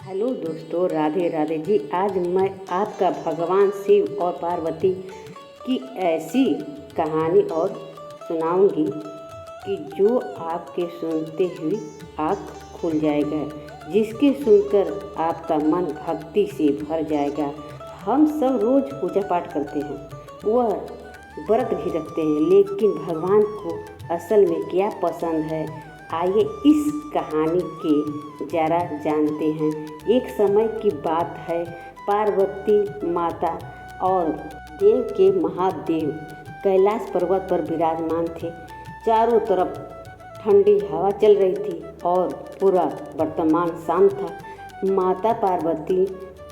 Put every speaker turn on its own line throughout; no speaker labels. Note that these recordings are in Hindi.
हेलो दोस्तों, राधे राधे जी। आज मैं आपका भगवान शिव और पार्वती की ऐसी कहानी और सुनाऊंगी कि जो आपके सुनते ही आँख खुल जाएगा, जिसके सुनकर आपका मन भक्ति से भर जाएगा। हम सब रोज़ पूजा पाठ करते हैं, वह व्रत भी रखते हैं, लेकिन भगवान को असल में क्या पसंद है, आइए इस कहानी के जरा जानते हैं। एक समय की बात है, पार्वती माता और देव के महादेव कैलाश पर्वत पर विराजमान थे। चारों तरफ ठंडी हवा चल रही थी और पूरा वर्तमान शांत था। माता पार्वती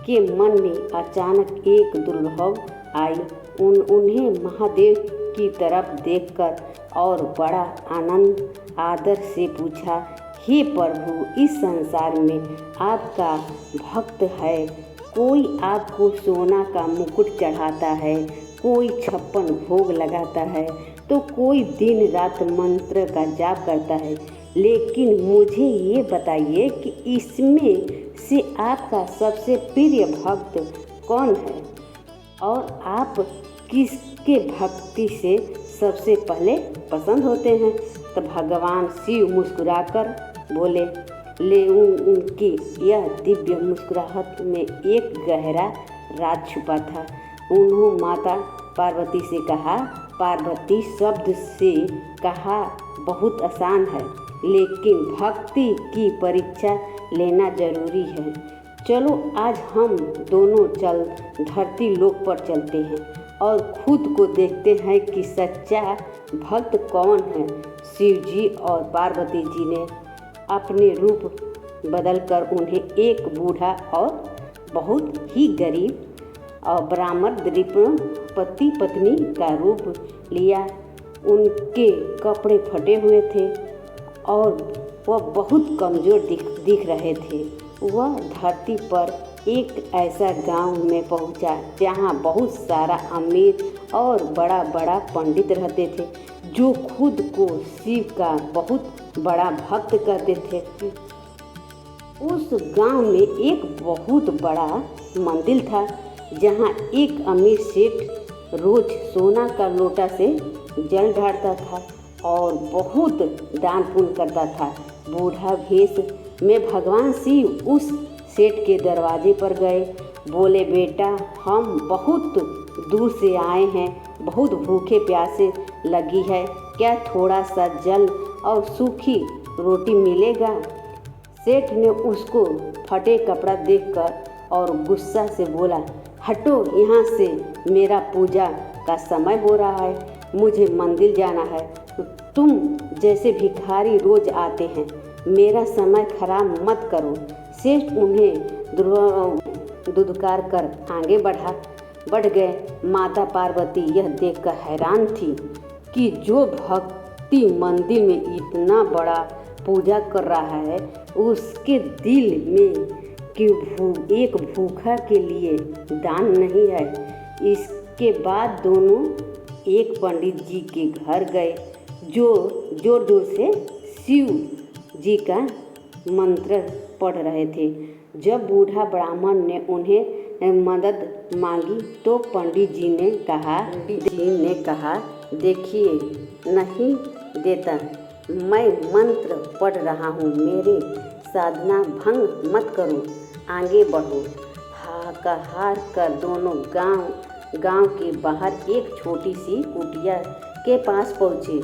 के मन में अचानक एक दुर्लभ आई। उन्हें महादेव की तरफ देखकर और बड़ा आनंद आदर से पूछा, हे प्रभु, इस संसार में आपका भक्त है। कोई आपको सोना का मुकुट चढ़ाता है, कोई 56 भोग लगाता है, तो कोई दिन रात मंत्र का जाप करता है। लेकिन मुझे ये बताइए कि इसमें से आपका सबसे प्रिय भक्त कौन है और आप किसके भक्ति से सबसे पहले पसंद होते हैं। तो भगवान शिव मुस्कुराकर बोले। उनकी यह दिव्य मुस्कुराहट में एक गहरा राज छुपा था। उन्होंने माता पार्वती से कहा, पार्वती शब्द से कहा बहुत आसान है, लेकिन भक्ति की परीक्षा लेना जरूरी है। चलो आज हम दोनों चल धरती लोक पर चलते हैं और खुद को देखते हैं कि सच्चा भक्त कौन है। शिव जी और पार्वती जी ने अपने रूप बदलकर उन्हें एक बूढ़ा और बहुत ही गरीब और ब्राह्मण पति पत्नी का रूप लिया। उनके कपड़े फटे हुए थे और वह बहुत कमज़ोर दिख रहे थे। वह धरती पर एक ऐसा गांव में पहुंचा जहां बहुत सारा अमीर और बड़ा बड़ा पंडित रहते थे, जो खुद को शिव का बहुत बड़ा भक्त कहते थे। उस गांव में एक बहुत बड़ा मंदिर था, जहां एक अमीर सेठ रोज सोना का लोटा से जल ढारता था और बहुत दान पुण्य करता था। बूढ़ा भेष में भगवान शिव उस सेठ के दरवाजे पर गए। बोले, बेटा, हम बहुत दूर से आए हैं, बहुत भूखे प्यासे लगी है, क्या थोड़ा सा जल और सूखी रोटी मिलेगा। सेठ ने उसको फटे कपड़ा देखकर और गुस्सा से बोला, हटो यहाँ से, मेरा पूजा का समय हो रहा है, मुझे मंदिर जाना है। तुम जैसे भिखारी रोज आते हैं, मेरा समय खराब मत करो। सेठ उन्हें दुदकार कर आगे बढ़ गए। माता पार्वती यह देखकर हैरान थी कि जो भक्ति मंदिर में इतना बड़ा पूजा कर रहा है, उसके दिल में कि एक भूखा के लिए दान नहीं है। इसके बाद दोनों एक पंडित जी के घर गए, जो जोर जोर से शिव जी का मंत्र पढ़ रहे थे। जब बूढ़ा ब्राह्मण ने उन्हें मदद मांगी तो पंडित जी ने कहा, देखिए, नहीं देता, मैं मंत्र पढ़ रहा हूँ, मेरे साधना भंग मत करो, आगे बढ़ो। हाहाकार कर दोनों गांव के बाहर एक छोटी सी कुटिया के पास पहुँचे।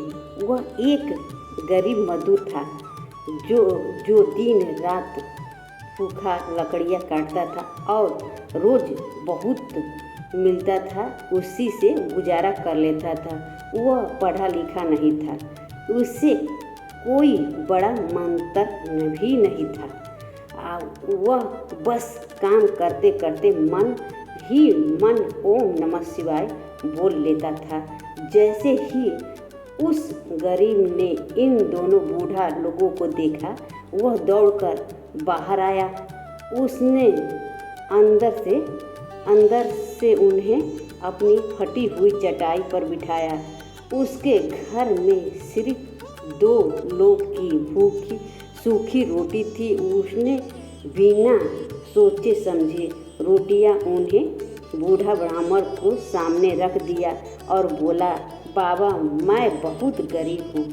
वह एक गरीब मजदूर था, जो दिन रात सूखा लकड़ियाँ काटता था और रोज बहुत मिलता था, उसी से गुजारा कर लेता था। वह पढ़ा लिखा नहीं था, उससे कोई बड़ा मंत्र भी नहीं था। वह बस काम करते करते मन ही मन ओम नमः शिवाय बोल लेता था। जैसे ही उस गरीब ने इन दोनों बूढ़ा लोगों को देखा, वह दौड़कर बाहर आया। उसने अंदर से उन्हें अपनी फटी हुई चटाई पर बिठाया। उसके घर में सिर्फ 2 लोग की सूखी रोटी थी। उसने बिना सोचे समझे रोटियां उन्हें बूढ़ा ब्राह्मण को सामने रख दिया और बोला, बाबा मैं बहुत गरीब हूँ,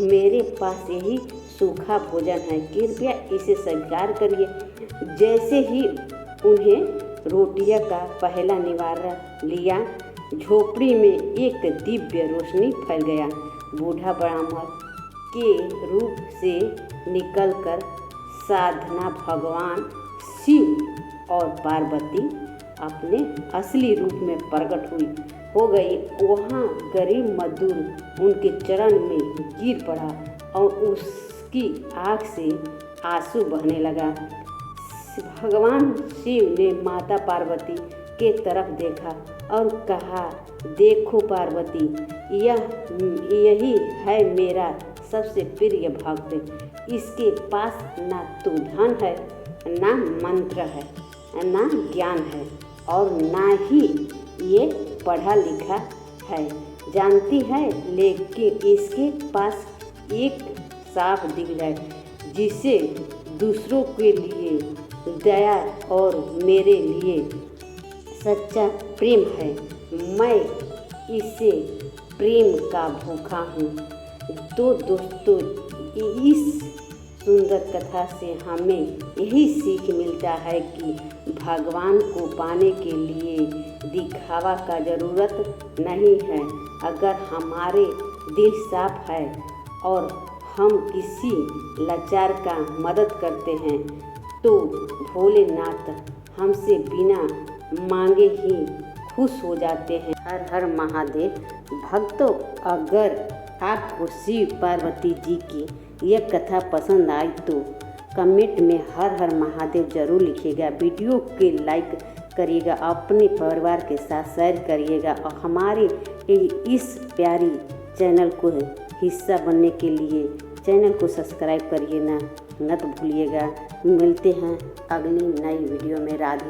मेरे पास यही सूखा भोजन है, कृपया इसे स्वीकार करिए। जैसे ही उन्हें रोटियां का पहला निवाला लिया, झोपड़ी में एक दिव्य रोशनी फैल गया। बूढ़ा ब्राह्मण के रूप से निकलकर साधना भगवान शिव और पार्वती अपने असली रूप में प्रकट हो गई। वहाँ गरीब मजदूर उनके चरण में गिर पड़ा और उसकी आँख से आंसू बहने लगा। भगवान शिव ने माता पार्वती के तरफ देखा और कहा, देखो पार्वती, यही है मेरा सबसे प्रिय भक्त। इसके पास ना तो धन है, ना मंत्र है, ना ज्ञान है और ना ही ये पढ़ा लिखा है, जानती है, लेकिन इसके पास एक साफ दिल है जिसे दूसरों के लिए दया और मेरे लिए सच्चा प्रेम है। मैं इसे प्रेम का भूखा हूँ। तो दोस्तों, इस सुंदर कथा से हमें यही सीख मिलता है कि भगवान को पाने के लिए दिखावा का ज़रूरत नहीं है। अगर हमारे दिल साफ है और हम किसी लाचार का मदद करते हैं तो भोलेनाथ हमसे बिना मांगे ही खुश हो जाते हैं। हर हर महादेव। भक्तों, अगर आपको शिव पार्वती जी की यह कथा पसंद आई तो कमेंट में हर हर महादेव जरूर लिखिएगा। वीडियो के लाइक करिएगा, अपने परिवार के साथ शेयर करिएगा और हमारे इस प्यारी चैनल को हिस्सा बनने के लिए चैनल को सब्सक्राइब करिए ना, मत भूलिएगा। मिलते हैं अगली नई वीडियो में। राधे।